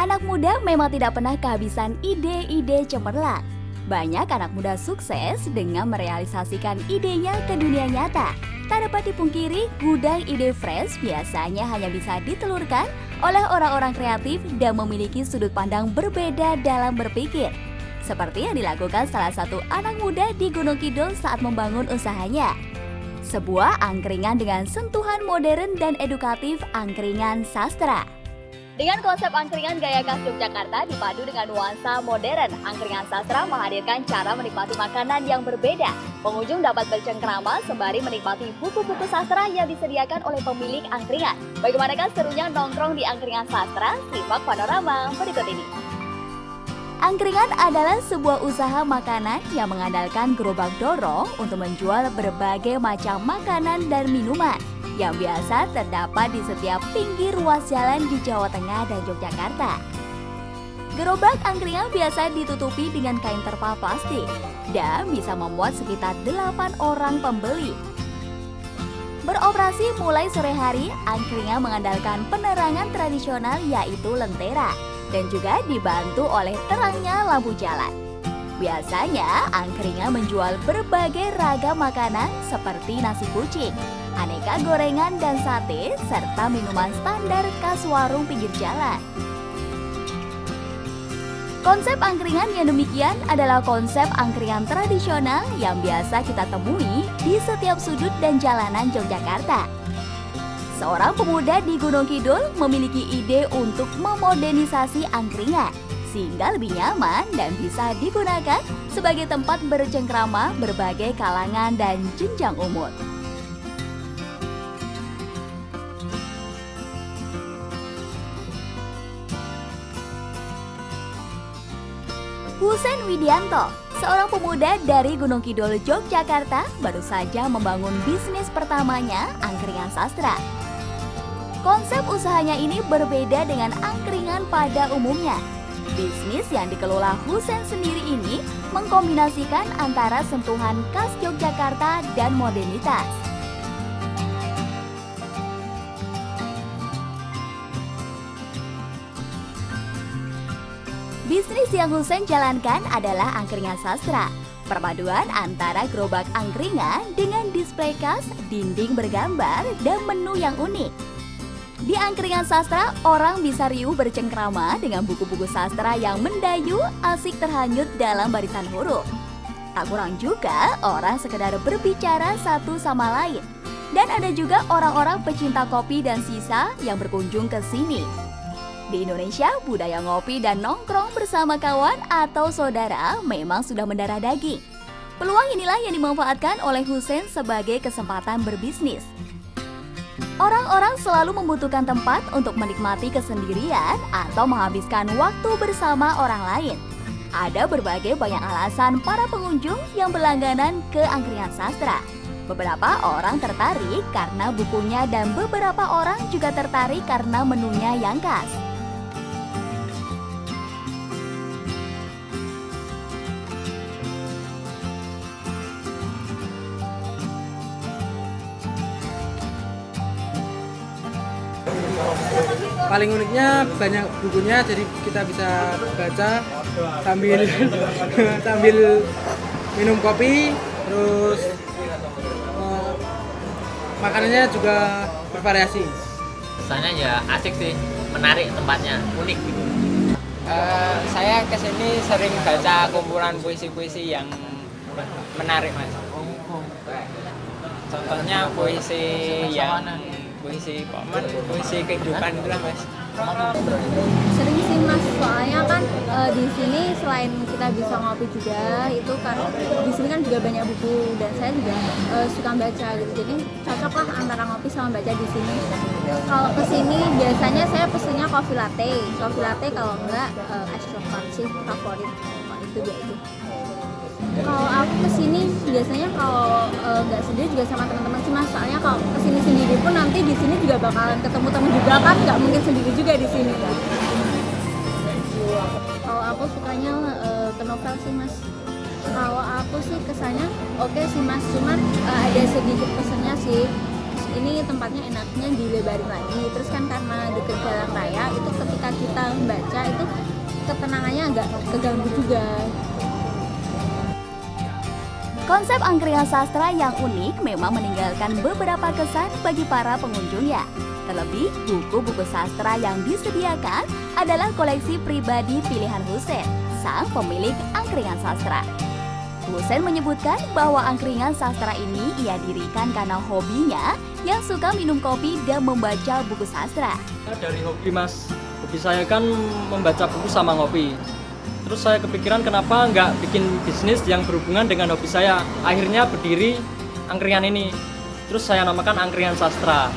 Anak muda memang tidak pernah kehabisan ide-ide cemerlang. Banyak anak muda sukses dengan merealisasikan idenya ke dunia nyata. Tak dapat dipungkiri, gudang ide fresh biasanya hanya bisa ditelurkan oleh orang-orang kreatif dan memiliki sudut pandang berbeda dalam berpikir. Seperti yang dilakukan salah satu anak muda di Gunung Kidul saat membangun usahanya. Sebuah angkringan dengan sentuhan modern dan edukatif, Angkringan Sastra. Dengan konsep angkringan gaya khas Yogyakarta dipadu dengan nuansa modern, Angkringan Sastra menghadirkan cara menikmati makanan yang berbeda. Pengunjung dapat bercengkrama sembari menikmati buku-buku sastra yang disediakan oleh pemilik angkringan. Bagaimanakah serunya nongkrong di Angkringan Sastra? Simak panorama berikut ini. Angkringan adalah sebuah usaha makanan yang mengandalkan gerobak dorong untuk menjual berbagai macam makanan dan minuman yang biasa terdapat di setiap pinggir ruas jalan di Jawa Tengah dan Yogyakarta. Gerobak angkringan biasa ditutupi dengan kain terpal plastik dan bisa memuat sekitar 8 orang pembeli. Beroperasi mulai sore hari, angkringan mengandalkan penerangan tradisional yaitu lentera dan juga dibantu oleh terangnya lampu jalan. Biasanya, angkringan menjual berbagai ragam makanan seperti nasi kucing, aneka gorengan dan sate, serta minuman standar khas warung pinggir jalan. Konsep angkringan yang demikian adalah konsep angkringan tradisional yang biasa kita temui di setiap sudut dan jalanan Yogyakarta. Seorang pemuda di Gunung Kidul memiliki ide untuk memodernisasi angkringan sehingga lebih nyaman dan bisa digunakan sebagai tempat bercengkrama berbagai kalangan dan jenjang umur. Husein Widianto, seorang pemuda dari Gunung Kidul, Yogyakarta, baru saja membangun bisnis pertamanya, Angkringan Sastra. Konsep usahanya ini berbeda dengan angkringan pada umumnya. Bisnis yang dikelola Husein sendiri ini mengkombinasikan antara sentuhan khas Yogyakarta dan modernitas. Bisnis yang Husein jalankan adalah Angkringan Sastra. Perpaduan antara gerobak angkringan dengan display khas, dinding bergambar, dan menu yang unik. Di Angkringan Sastra, orang bisa riuh bercengkrama dengan buku-buku sastra yang mendayu, asik terhanyut dalam barisan huruf. Tak kurang juga orang sekedar berbicara satu sama lain. Dan ada juga orang-orang pecinta kopi dan sisa yang berkunjung ke sini. Di Indonesia, budaya ngopi dan nongkrong bersama kawan atau saudara memang sudah mendarah daging. Peluang inilah yang dimanfaatkan oleh Husein sebagai kesempatan berbisnis. Orang-orang selalu membutuhkan tempat untuk menikmati kesendirian atau menghabiskan waktu bersama orang lain. Ada berbagai banyak alasan para pengunjung yang berlangganan ke Angkringan Sastra. Beberapa orang tertarik karena bukunya dan beberapa orang juga tertarik karena menunya yang khas. Paling uniknya banyak bukunya, jadi kita bisa baca sambil sambil minum kopi, terus makanannya juga bervariasi. Kesannya ya asik sih, menarik tempatnya, unik gitu. Saya kesini sering baca kumpulan puisi-puisi yang menarik, Mas. Contohnya puisi yang puisi kehidupan itulah, Mas. Sering sih, Mas, soalnya kan di sini selain kita bisa ngopi juga, itu kan di sini kan juga banyak buku dan saya juga suka baca gitu. Jadi cocok lah antara ngopi sama baca di sini. Kalau kesini biasanya saya pesennya coffee latte kalau enggak es coklat sih favorit. Itu dia itu. Kalau aku kesini biasanya kalau nggak sendiri juga sama teman-teman sih, Mas. Soalnya kalau kesini sendiri pun nanti di sini juga bakalan ketemu teman juga kan, nggak mungkin sendiri juga di sini. Kalau aku sukanya ke novel sih, Mas. Kalau aku sih kesannya oke sih, Mas. Cuman ada sedikit pesennya sih. ini tempatnya enaknya dilebarin lagi. Terus kan karena dekat jalan raya itu ketika kita membaca itu ketenangannya agak keganggu juga. Konsep angkringan sastra yang unik memang meninggalkan beberapa kesan bagi para pengunjungnya. Terlebih, buku-buku sastra yang disediakan adalah koleksi pribadi pilihan Husein, sang pemilik angkringan sastra. Husein menyebutkan bahwa angkringan sastra ini ia dirikan karena hobinya yang suka minum kopi dan membaca buku sastra. Dari hobi mas, hobi saya kan membaca buku sama ngopi. Terus saya kepikiran kenapa nggak bikin bisnis yang berhubungan dengan hobi saya. Akhirnya berdiri angkringan ini. Terus saya namakan angkringan sastra.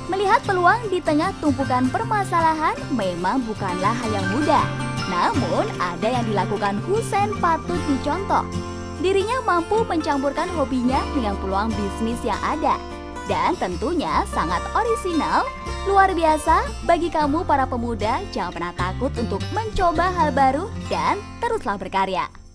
Melihat peluang di tengah tumpukan permasalahan memang bukanlah hal yang mudah. Namun, ada yang dilakukan Husein patut dicontoh. Dirinya mampu mencampurkan hobinya dengan peluang bisnis yang ada. Dan tentunya sangat orisinal, luar biasa bagi kamu para pemuda. Jangan pernah takut untuk mencoba hal baru dan teruslah berkarya.